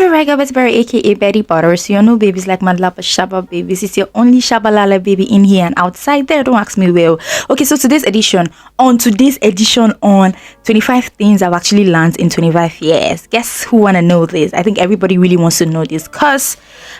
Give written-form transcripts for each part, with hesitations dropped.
Alright, guys, Berry, aka Betty Butter. So you know babies like Madlapa Shaba babies. It's your only Shabalala baby in here and outside there. Don't ask me well. Okay, so today's edition on 25 things I've actually learned in 25 years. Guess who wanna know this? I think everybody really wants to know this because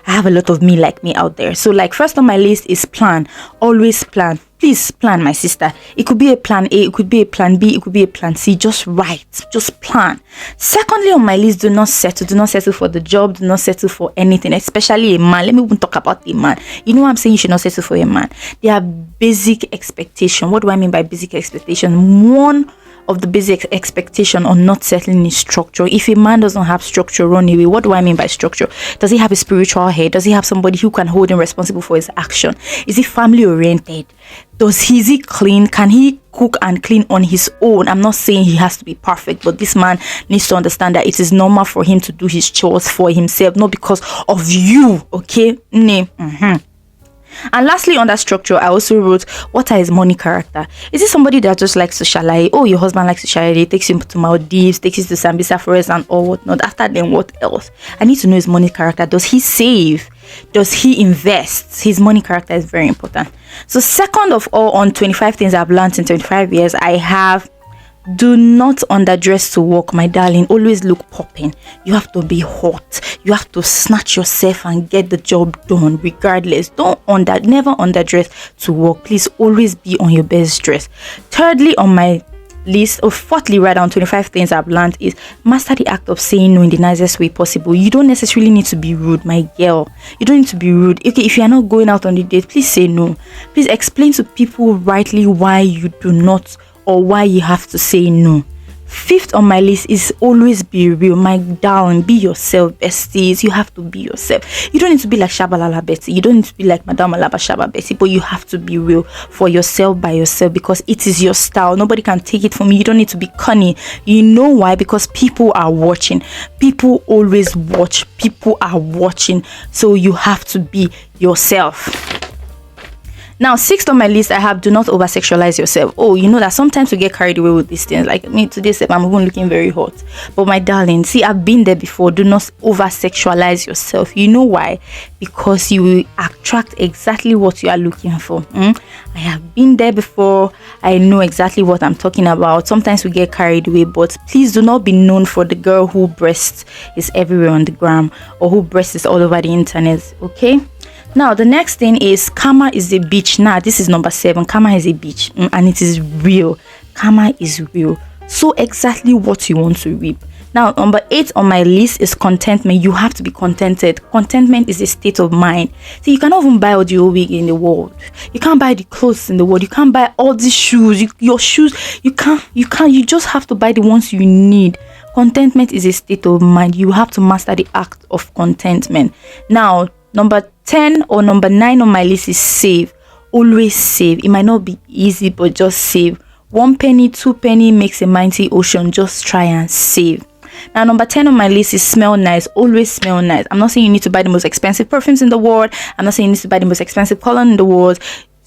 I have a lot of me like me out there. So like first on my list is plan. Always plan. Please plan, my sister. It could be a plan A, it could be a plan B, it could be a plan C. Just write, just plan. Secondly, on my list, do not settle. Do not settle for the job. Do not settle for anything, especially a man. Let me even talk about a man. You know what I'm saying? You should not settle for a man. There are basic expectation. What do I mean by basic expectation? One of the basic expectation on not settling is structure. If a man doesn't have structure, run away. What do I mean by structure? Does he have a spiritual head? Does he have somebody who can hold him responsible for his action? Is he family oriented? Is he clean? Can he cook and clean on his own? I'm not saying he has to be perfect, but this man needs to understand that it is normal for him to do his chores for himself, not because of you. Okay? And lastly, on that structure, I also wrote, what are his money character? Is he somebody that just likes to shalaye? Oh, your husband likes to shalaye, takes him to Maldives, takes him to Sambisa Forest and all whatnot. After then, what else? I need to know his money character. Does he save? Does he invest? His money character is very important. So second of all, on 25 things I've learned in 25 years, I have, do not underdress to work, my darling. Always look popping. You have to be hot. You have to snatch yourself and get the job done regardless. Never underdress to work. Please always be on your best dress. Thirdly on my list, or fourthly rather, on 25 things I've learned is master the act of saying no in the nicest way possible. You don't necessarily need to be rude, my girl. You don't need to be rude. Okay, if you are not going out on the date, please say no. Please explain to people rightly why you do not or why you have to say no. Fifth on my list is always be real, my darling. Be yourself, besties. You have to be yourself. You don't need to be like Shabalala Betty. You don't need to be like Madame Alaba Shaba Betty, but you have to be real for yourself, by yourself, because it is your style. Nobody can take it from you. You don't need to be cunning. You know why? Because people are watching. People always watch. People are watching. So you have to be yourself. Now, sixth on my list, I have do not over sexualize yourself. Oh, you know that sometimes we get carried away with these things. Like me today, I'm even looking very hot. But my darling, see, I've been there before. Do not over sexualize yourself. You know why? Because you will attract exactly what you are looking for. I have been there before. I know exactly what I'm talking about. Sometimes we get carried away, but please do not be known for the girl who breast is everywhere on the gram or who breast is all over the internet. Okay? Now, the next thing is karma is a bitch. Now, this is number 7. Karma is a bitch. And it is real. Karma is real. So exactly what you want to reap. Now, number 8 on my list is contentment. You have to be contented. Contentment is a state of mind. So you cannot even buy all the wig in the world. You can't buy the clothes in the world. You can't buy all these shoes. Your shoes, you can't. You just have to buy the ones you need. Contentment is a state of mind. You have to master the act of contentment. Now, number 10 or number 9 on my list is save. Always save. It might not be easy, but just save. 1 penny, 2 penny makes a mighty ocean. Just try and save. Now, number 10 on my list is smell nice. Always smell nice. I'm not saying you need to buy the most expensive perfumes in the world. I'm not saying you need to buy the most expensive cologne in the world.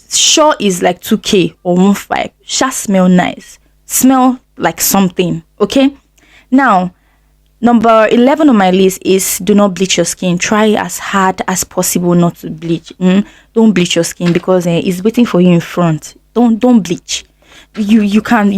Sure is like 2K or 1.5. Just smell nice. Smell like something. Okay? Now, number 11 on my list is do not bleach your skin. Try as hard as possible not to bleach. Don't bleach your skin because it's waiting for you in front. Don't bleach. You can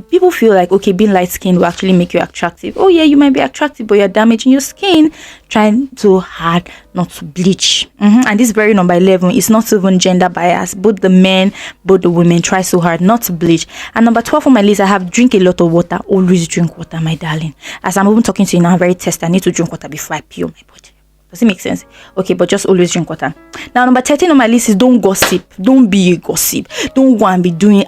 people feel like, okay, being light skinned will actually make you attractive. Oh yeah, you might be attractive, but you're damaging your skin. Trying too hard not to bleach. And this very number 11 is not even gender bias. Both the men, both the women, try so hard not to bleach. And number 12 on my list, I have drink a lot of water. Always drink water, my darling. As I'm even talking to you now, I'm very thirsty. I need to drink water before I pee on my body. Does it make sense? Okay, but just always drink water. Now, number 13 on my list is don't gossip. Don't be a gossip. Don't go and be doing,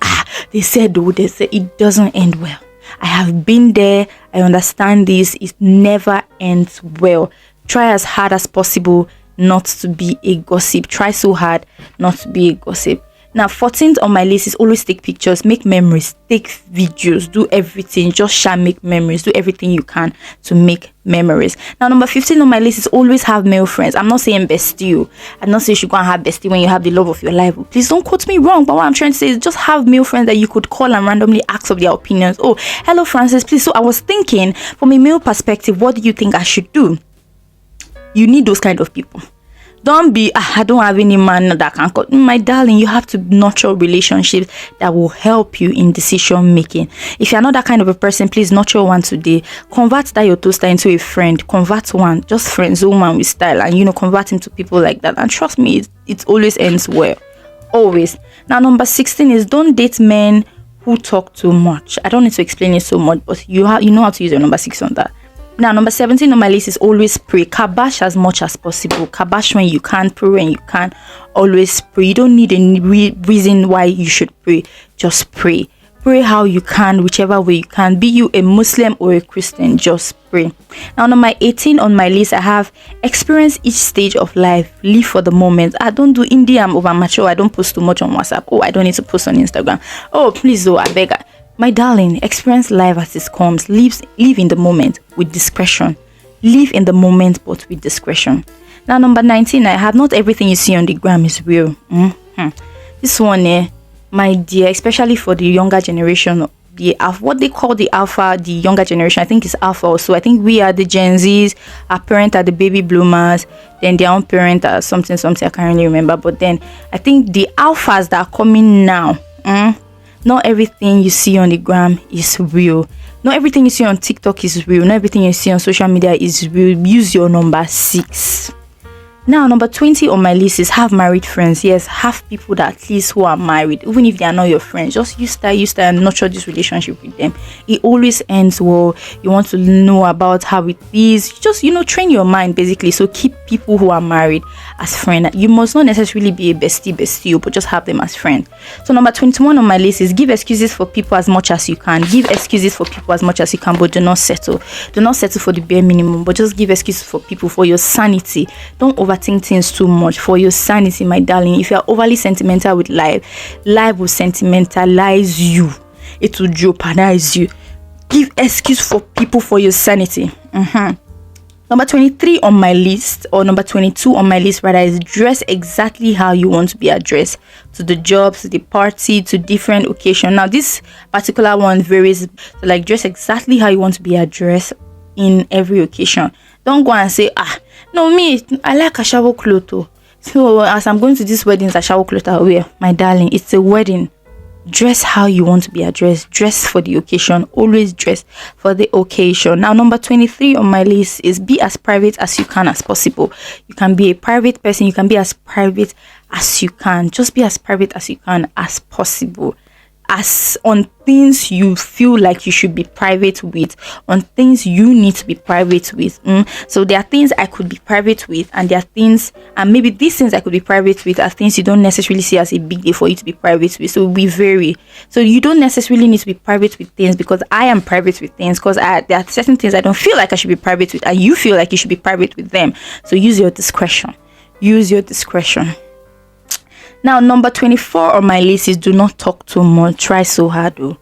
they said, it doesn't end well. I have been there. I understand this. It never ends well. Try as hard as possible not to be a gossip. Try so hard not to be a gossip. Now, 14th on my list is always take pictures, make memories, take videos, do everything. Just shall make memories. Do everything you can to make memories. Now, number 15 on my list is always have male friends. I'm not saying bestie. I'm not saying you should go and have bestie when you have the love of your life. Please don't quote me wrong. But what I'm trying to say is just have male friends that you could call and randomly ask of their opinions. Oh, hello, Francis, please. So I was thinking from a male perspective, what do you think I should do? You need those kind of people. Don't be, I don't have any man that can cut. My darling, you have to nurture relationships that will help you in decision making. If you're not that kind of a person, please nurture one today. Convert that your toaster into a friend. Convert one, just friends, woman with style, and convert him to people like that. And trust me, it always ends well. Always. Now, number 16 is don't date men who talk too much. I don't need to explain it so much, but you know how to use your number 6 on that. Now, number 17 on my list is always pray. Kabash as much as possible. Kabash when you can, pray when you can. Always pray. You don't need any reason why you should pray. Just pray. Pray how you can, whichever way you can. Be you a Muslim or a Christian, just pray. Now, number 18 on my list, I have experience each stage of life. Live for the moment. I don't do indie. I'm over mature. I don't post too much on WhatsApp. Oh, I don't need to post on Instagram. Oh, please, I beg. My darling, experience life as it comes. Live in the moment with discretion. Live in the moment, but with discretion. Now, number 19, I have not everything you see on the gram is real. This one, my dear, especially for the younger generation, what they call the alpha, the younger generation, I think it's alpha also. I think we are the Gen Zs, our parents are the baby bloomers, then their own parent are something, I can't really remember. But then I think the alphas that are coming now, not everything you see on the gram is real. Not everything you see on TikTok is real. Not everything you see on social media is real. Use your number 6. Now, number 20 on my list is have married friends. Yes, have people that at least who are married. Even if they are not your friends, just use that and nurture this relationship with them. It always ends well. You want to know about how it is. Just, train your mind basically. So keep people who are married as friends. You must not necessarily be a bestie, but just have them as friends. So number 21 on my list is give excuses for people as much as you can. Give excuses for people as much as you can, but do not settle. Do not settle for the bare minimum, but just give excuses for people for your sanity. Don't overthink things too much, for your sanity, my darling. If you are overly sentimental with life will sentimentalize you. It will jeopardize you. Give excuse for people for your sanity. Number 23 on my list, or number 22 on my list rather, is dress exactly how you want to be addressed, to the job, to the party, to different occasion. Now this particular one varies, so like dress exactly how you want to be addressed in every occasion. Don't go and say, no, me, I like a shower clothes. So as I'm going to these weddings, a shower clothes I wear. My darling, it's a wedding. Dress how you want to be addressed. Dress for the occasion. Always dress for the occasion. Now, number 23 on my list is be as private as you can as possible. You can be a private person. You can be as private as you can. Just be as private as you can as possible. As on things you feel like you should be private with, on things you need to be private with. So there are things I could be private with, and there are things, and maybe these things I could be private with are things you don't necessarily see as a big deal for you to be private with. So we vary. So you don't necessarily need to be private with things, because I am private with things, because there are certain things I don't feel like I should be private with, and you feel like you should be private with them. So use your discretion. Use your discretion. Now, number 24 on my list is do not talk too much. Try so hard, though.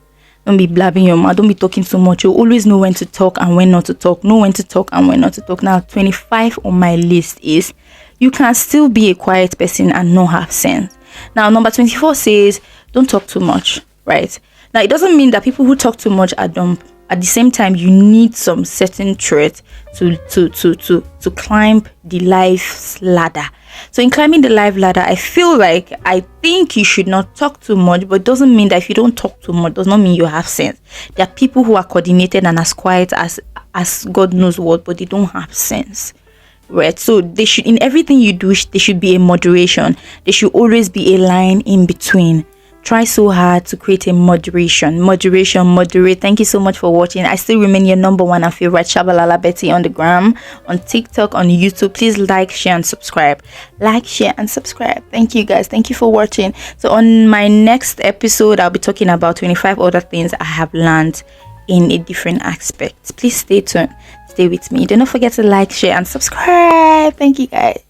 Don't be blabbing your mouth. Don't be talking too much. You always know when to talk and when not to talk. Know when to talk and when not to talk. Now, 25 on my list is you can still be a quiet person and not have sense. Now, number 24 says don't talk too much, right? Now, it doesn't mean that people who talk too much are dumb. At the same time, you need some certain trait to climb the life's ladder. So in climbing the life ladder, I think you should not talk too much, but it doesn't mean that if you don't talk too much, does not mean you have sense. There are people who are coordinated and as quiet as God knows what, but they don't have sense. Right? So they should, in everything you do, there should be a moderation. There should always be a line in between. Try so hard to create a moderate. Thank you so much for watching. I still remain your number one and favorite Shabalala Betty on the gram, on TikTok, on YouTube. Please like, share, and subscribe. Like, share, and subscribe. Thank you guys. Thank you for watching. So on my next episode, I'll be talking about 25 other things I have learned in a different aspect. Please stay tuned. Stay with me. Do not forget to like, share, and subscribe. Thank you guys.